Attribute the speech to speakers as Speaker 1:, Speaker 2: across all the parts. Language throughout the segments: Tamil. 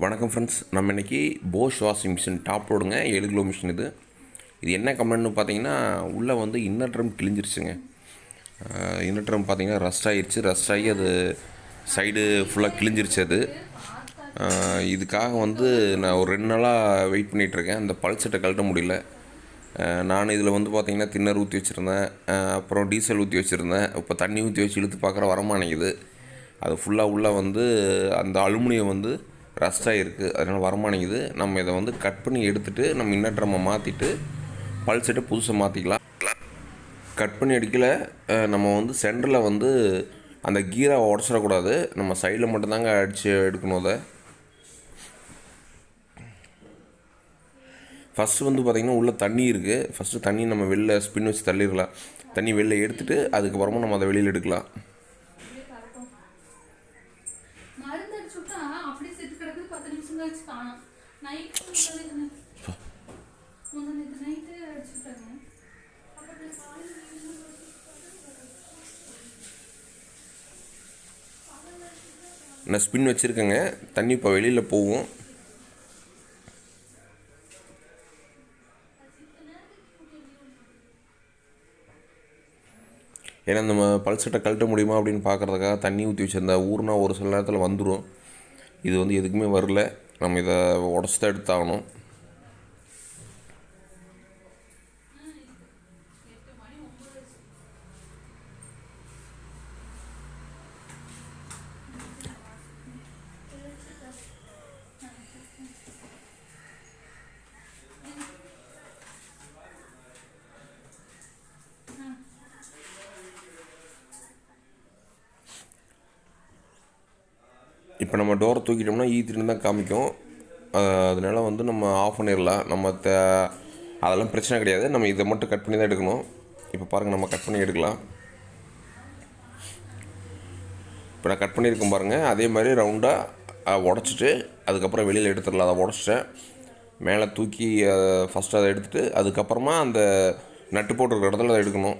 Speaker 1: வணக்கம் ஃப்ரெண்ட்ஸ், நம்ம இன்றைக்கி போஷ் வாஷிங் மிஷின் டாப் லோடுங்க 7 கிலோ மிஷின். இது என்ன கம்ப்ளைண்ட்னு பார்த்தீங்கன்னா, உள்ளே வந்து இன்னர் ட்ரம் கிழிஞ்சிருச்சுங்க. இன்னர் ட்ரம் பார்த்தீங்கன்னா ரஸ்ட் ஆகி அது சைடு ஃபுல்லாக கிழிஞ்சிருச்சு. அது இதுக்காக வந்து நான் ஒரு 2 நாளாக வெயிட் பண்ணிகிட்ருக்கேன். அந்த பல்செட்டை கழட்ட முடியல. நான் இதில் வந்து பார்த்திங்கன்னா தின்னர் ஊற்றி வச்சுருந்தேன், அப்புறம் டீசல் ஊற்றி வச்சுருந்தேன். இப்போ தண்ணி ஊற்றி வச்சு இழுத்து பார்க்குற வரமாட்டேங்குது. அது ஃபுல்லாக உள்ளே வந்து அந்த அலுமினியம் வந்து ரஸ்ட்டாக இருக்குது, அதனால் வரமாட்டேங்குது. நம்ம இதை வந்து கட் பண்ணி எடுத்துகிட்டு நம்ம இன்னர் ட்ரம்மை மாற்றிட்டு பல்செட்டை புதுசாக மாற்றிக்கலாம். கட் பண்ணி அடிக்கல, நம்ம வந்து சென்டரில் வந்து அந்த கீரை உடச்சிடக்கூடாது. நம்ம சைடில் மட்டும்தாங்க அடித்து எடுக்கணும். அதை ஃபஸ்ட்டு வந்து பார்த்திங்கன்னா உள்ளே தண்ணி இருக்குது. ஃபஸ்ட்டு தண்ணி நம்ம வெளில ஸ்பின் வச்சு தள்ளிடலாம். தண்ணி வெளில எடுத்துகிட்டு அதுக்கப்புறமா நம்ம அதை வெளியில் எடுக்கலாம். நான் ஸ்பின் வச்சுருக்கேங்க. தண்ணி இப்போ வெளியில் போகும். ஏன்னா நம்ம பல்செட்டை கழட்ட முடியுமா அப்படின்னு பார்க்குறதுக்காக தண்ணி ஊற்றி வச்சுருந்தா ஊர்னா ஒரு சில நேரத்தில் வந்துடும். இது வந்து எதுக்குமே வரல. நம்ம இதை உடச்சி தான் எடுத்தாகணும். இப்போ நம்ம டோரை தூக்கிட்டோம்னா ஈத்திட்டு தான் காமிக்கும். அதனால் வந்து நம்ம ஆஃப் பண்ணிடலாம். அதெல்லாம் பிரச்சனை கிடையாது. நம்ம இதை மட்டும் கட் பண்ணி தான் எடுக்கணும். இப்போ பாருங்கள், நம்ம கட் பண்ணி எடுக்கலாம். இப்போ நான் கட் பண்ணியிருக்கேன் பாருங்கள். அதே மாதிரி ரவுண்டாக உடச்சிட்டு அதுக்கப்புறம் வெளியில் எடுத்துடலாம். அதை உடச்சிட்டேன், மேலே தூக்கி ஃபஸ்ட்டு அதை எடுத்துகிட்டு அதுக்கப்புறமா அந்த நட்டு போட்டிருக்கிற இடத்துல அதை எடுக்கணும்.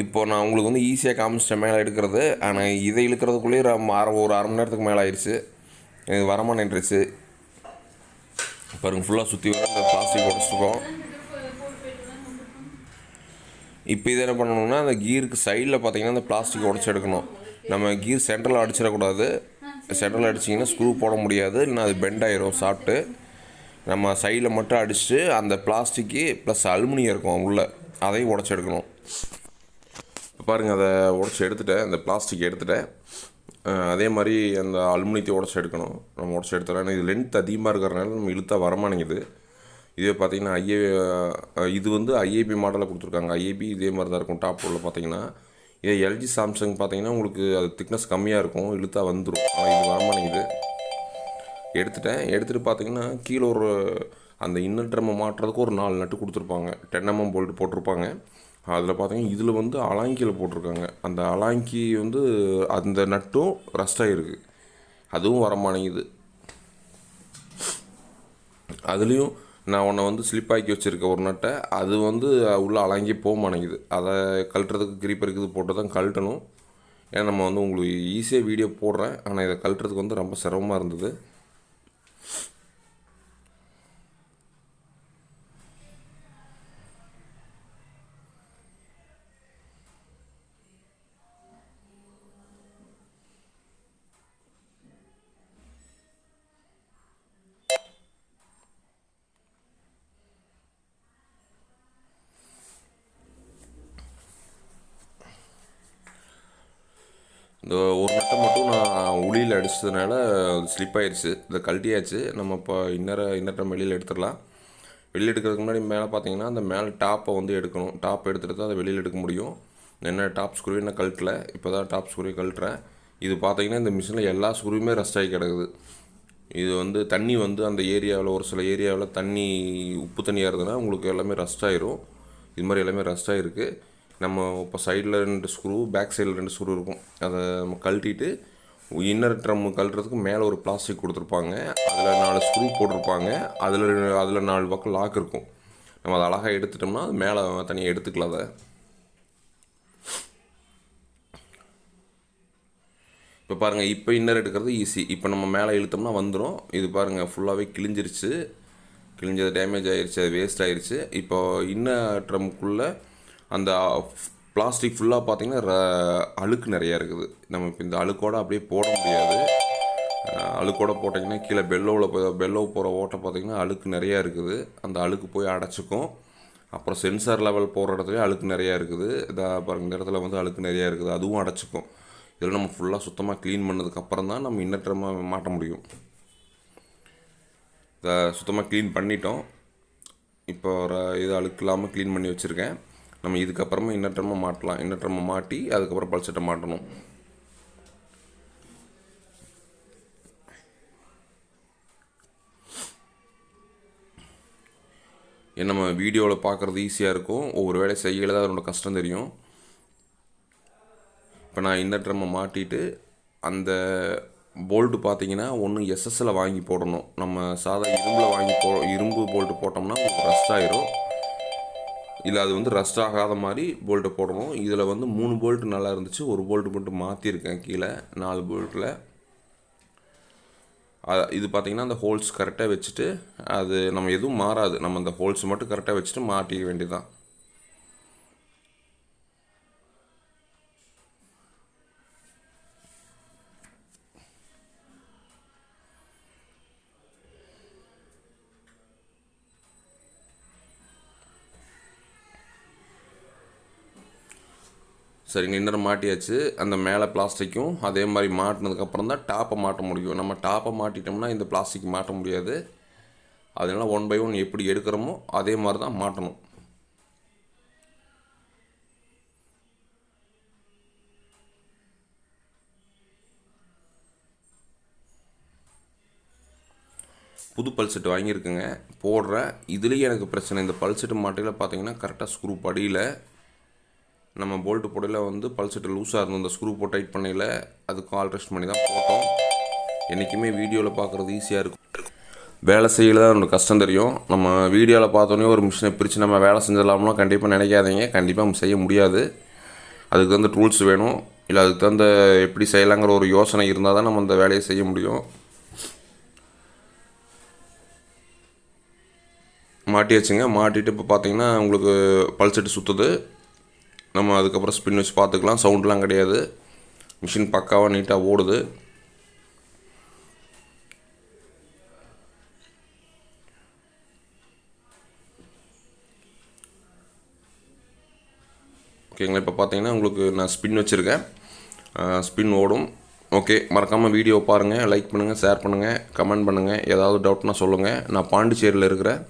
Speaker 1: இப்போது நான் உங்களுக்கு வந்து ஈஸியாக காமிச்சிட்டேன் மேலே எடுக்கிறது. ஆனால் இதை இழுக்கிறதுக்குள்ளேயே ஒரு அரை மணி நேரத்துக்கு மேலே ஆயிடுச்சு. இது வரமாட்டேன்ருச்சு. பாருங்கள், ஃபுல்லாக சுற்றி வர அந்த பிளாஸ்டிக் உடச்சிருக்கோம். இப்போ இதை என்ன பண்ணணும்னா, அந்த கீருக்கு சைடில் பார்த்தீங்கன்னா அந்த பிளாஸ்டிக் உடச்சி எடுக்கணும். நம்ம கீர் சென்ட்ரலில் அடிச்சிடக்கூடாது. சென்ட்ரலில் அடிச்சிங்கன்னா ஸ்க்ரூ போட முடியாது, இல்லைன்னா அது பெண்ட் ஆயிரும் சாப்பிட்டு. நம்ம சைடில் மட்டும் அடிச்சுட்டு அந்த பிளாஸ்டிக்கு ப்ளஸ் அலுமினியம் இருக்கும் உள்ளே, அதையும் உடச்சி எடுக்கணும். பாருங்கள், அதை உடச்சி எடுத்துட்டேன். அந்த பிளாஸ்டிக் எடுத்துட்டேன். அதே மாதிரி அந்த அலுமினியத்தை உடச்சி எடுக்கணும். நம்ம உடச்சி எடுத்துடலாம். இது லென்த் அதிகமாக இருக்கிறனால நம்ம இழுத்தா வரமாட்டேங்குது. இதே பார்த்திங்கன்னா இது வந்து ஐஏபி மாடலில் கொடுத்துருக்காங்க. ஐஏபி இதே மாதிரி தான் இருக்கும். டாப் உள்ள பார்த்திங்கன்னா இதே எல்ஜி சாம்சங் பார்த்திங்கன்னா உங்களுக்கு அது திக்னஸ் கம்மியாக இருக்கும், இழுத்தா வந்துடும். ஆனால் இது வரமாட்டேங்குது. எடுத்துகிட்டு பார்த்திங்கன்னா கீழே ஒரு அந்த இன்னர் ட்ரம்மை மாட்டுறதுக்கு ஒரு 4 நட்டு கொடுத்துருப்பாங்க. 10 mm போல்ட்டு போட்டிருப்பாங்க. அதில் பார்த்தீங்கன்னா இதில் வந்து அலாங்கியில் போட்டிருக்காங்க. அந்த அலாங்கி வந்து அந்த நட்டும் ரஸ்டாக இருக்குது, அதுவும் வரமாட்டேங்குது. அதுலேயும் நான் உன்னை வந்து ஸ்லிப்பாக்கி வச்சுருக்கேன் ஒரு நட்டை, அது வந்து உள்ளே அலாங்கி போக மாட்டேங்குது. அதை கழட்டுறதுக்கு கிரீப்பர் இருக்குது போட்டு தான் கழட்டணும். ஏன்னா நம்ம வந்து உங்களுக்கு ஈஸியாக வீடியோ போடுறேன், ஆனால் இதை கழட்டுறதுக்கு வந்து ரொம்ப சிரமமாக இருந்தது. இந்த ஒரு நட்டை மட்டும் நான் உளியில் அடித்ததுனால ஸ்லிப் ஆயிடுச்சு. இதை கழட்டியாச்சு. நம்ம இப்போ இன்னரை வெளியில் எடுத்துடலாம். வெளியில் எடுக்கிறதுக்கு முன்னாடி மேலே பார்த்தீங்கன்னா அந்த மேலே டாப்பை வந்து எடுக்கணும். டாப் எடுத்துகிட்டு தான் அதை வெளியில் எடுக்க முடியும். என்ன டாப் ஸ்க்ரூ என்ன கழட்டலை, இப்போ தான் டாப் ஸ்க்ரூ கழட்டுறேன். இது பார்த்தீங்கன்னா இந்த மிஷினில் எல்லா ஸ்க்ரூவுமே ரஸ்ட் ஆகி கிடக்குது. இது வந்து தண்ணி வந்து அந்த ஏரியாவில் ஒரு சில ஏரியாவில் தண்ணி உப்பு தண்ணியாக இருந்ததுன்னா உங்களுக்கு எல்லாமே ரஸ்ட் ஆயிரும். இது மாதிரி எல்லாமே ரஸ்ட் ஆகிருக்கு. நம்ம இப்போ சைடில் 2 ஸ்க்ரூ, பேக் சைடில் 2 ஸ்க்ரூ இருக்கும். அதை நம்ம கழட்டிட்டு இன்னர் ட்ரம் கழட்டுறதுக்கு மேலே ஒரு பிளாஸ்டிக் கொடுத்துருப்பாங்க. அதில் 4 ஸ்க்ரூ போட்டிருப்பாங்க. அதில் 4 பக்கம் லாக் இருக்கும். நம்ம அதை அழகாக எடுத்துட்டோம்னா அது மேலே தனியாக எடுத்துக்கலாம். அதை இப்போ பாருங்கள், இப்போ இன்னர் எடுக்கிறது ஈஸி. இப்போ நம்ம மேலே இழுத்தோம்னா வந்துடும். இது பாருங்கள் ஃபுல்லாகவே கிழிஞ்சிருச்சு, கிழிஞ்சது டேமேஜ் ஆகிருச்சு, அது வேஸ்ட் ஆகிருச்சு. இப்போ இன்னர் ட்ரம்குள்ளே அந்த பிளாஸ்டிக் ஃபுல்லாக பார்த்திங்கன்னா அழுக்கு நிறையா இருக்குது. நம்ம இப்போ இந்த அழுக்கோடு அப்படியே போட முடியாது. அழுக்கோடு போட்டிங்கன்னா கீழே பெல்லோ போகிற ஓட்டை பார்த்திங்கன்னா அழுக்கு நிறையா இருக்குது. அந்த அழுக்கு போய் அடைச்சிக்கும். அப்புறம் சென்சார் லெவல் போகிற இடத்துலையும் அழுக்கு நிறையா இருக்குது. பாருங்கள், இந்த இடத்துல வந்து அழுக்கு நிறையா இருக்குது, அதுவும் அடைச்சிக்கும். இதில் நம்ம ஃபுல்லாக சுத்தமாக க்ளீன் பண்ணதுக்கப்புறம் தான் நம்ம இன்னர் ட்ரம் மாட்ட முடியும். இதை சுத்தமாக க்ளீன் பண்ணிட்டோம். இப்போ இது அழுக்கு இல்லாமல் க்ளீன் பண்ணி வச்சுருக்கேன். நம்ம இதுக்கப்புறமா இன்னர் ட்ரம்மை மாட்டலாம். இன்னர் ட்ரம்மை மாட்டி அதுக்கப்புறம் பல்செட்டை மாட்டணும். நம்ம வீடியோவில் பார்க்குறது ஈஸியாக இருக்கும், ஒவ்வொரு வேலை செய்யல தான் அதனோட கஷ்டம் தெரியும். இப்போ நான் இன்னர் ட்ரம்மை மாட்டிட்டு அந்த போல்ட்டு பார்த்தீங்கன்னா ஒன்று எஸ்எஸ்ஸில் வாங்கி போடணும். நம்ம சாதா இரும்பு போல்ட்டு போட்டோம்னா ரஸ்ட் ஆகிரும். இல்லை, அது வந்து ரஸ்ட் ஆகாத மாதிரி போல்ட்டை போடணும். இதில் வந்து 3 போல்ட்டு நல்லா இருந்துச்சு, ஒரு போல்ட்டு மட்டும் மாற்றிருக்கேன் கீழே 4 போல்ட்டில். இது பார்த்திங்கன்னா அந்த ஹோல்ஸ் கரெக்டாக வச்சுட்டு, அது நம்ம எதுவும் மாறாது, நம்ம அந்த ஹோல்ஸ் மட்டும் கரெக்டாக வச்சுட்டு மாட்டிக்க வேண்டியதுதான். சரிங்க, இன்னர் மாட்டியாச்சு. அந்த மேலே பிளாஸ்டிக்கும் அதே மாதிரி மாட்டினதுக்கப்புறம் தான் டாப்பை மாட்ட முடியும். நம்ம டாப்பை மாட்டிட்டோம்னா இந்த பிளாஸ்டிக் மாட்ட முடியாது. அதனால் 1 by 1 எப்படி எடுக்கிறோமோ அதே மாதிரி தான் மாட்டணும். புது பல்செட் வாங்கியிருக்குங்க, போடுறேன். இதுலேயும் எனக்கு பிரச்சனை. இந்த பல்செட்டு மாட்டையில் பார்த்தீங்கன்னா கரெக்டாக ஸ்க்ரூ படியில் நம்ம போல்ட்டு போடையில் வந்து பல்செட்டு லூஸாக இருந்தோம். இந்த ஸ்க்ரூ போட்டு டைட் பண்ணையில் அதுக்கு ஆல்ட்ரேஷன் பண்ணி தான் போட்டோம். என்றைக்குமே வீடியோவில் பார்க்குறது ஈஸியாக இருக்கும், வேலை செய்யல தான் நம்மளுக்கு கஷ்டம் தெரியும். நம்ம வீடியோவில் பார்த்தோன்னே ஒரு மிஷினை பிரித்து நம்ம வேலை செஞ்சிடலாம்னா கண்டிப்பாக நினைக்காதீங்க. கண்டிப்பாக நம்ம செய்ய முடியாது. அதுக்கு தகுந்த டூல்ஸ் வேணும், இல்லை அதுக்கு தகுந்த எப்படி செய்யலாங்கிற ஒரு யோசனை இருந்தால் தான் நம்ம அந்த வேலையை செய்ய முடியும். மாட்டியாச்சுங்க. மாட்டிட்டு இப்போ பார்த்தீங்கன்னா உங்களுக்கு பல்செட்டு சுற்றுது. நம்ம அதுக்கப்புறம் ஸ்பின் வச்சு பார்த்துக்கலாம். சவுண்ட்லாம் கிடையாது, மிஷின் பக்காவாக நீட்டாக ஓடுது. ஓகேங்களா, இப்போ பார்த்தீங்கன்னா உங்களுக்கு நான் ஸ்பின் வச்சுருக்கேன், ஸ்பின் ஓடும். ஓகே, மறக்காமல் வீடியோ பாருங்கள், லைக் பண்ணுங்கள், ஷேர் பண்ணுங்கள், கமெண்ட் பண்ணுங்கள். ஏதாவது டவுட்னா சொல்லுங்கள். நான் பாண்டிச்சேரியில் இருக்கிறேன்.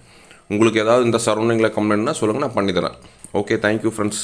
Speaker 1: உங்களுக்கு ஏதாவது இந்த சரௌண்டிங்கில் கம்ப்ளைண்ட்னா சொல்லுங்கள், நான் பண்ணித்தரேன். Okay, thank you friends.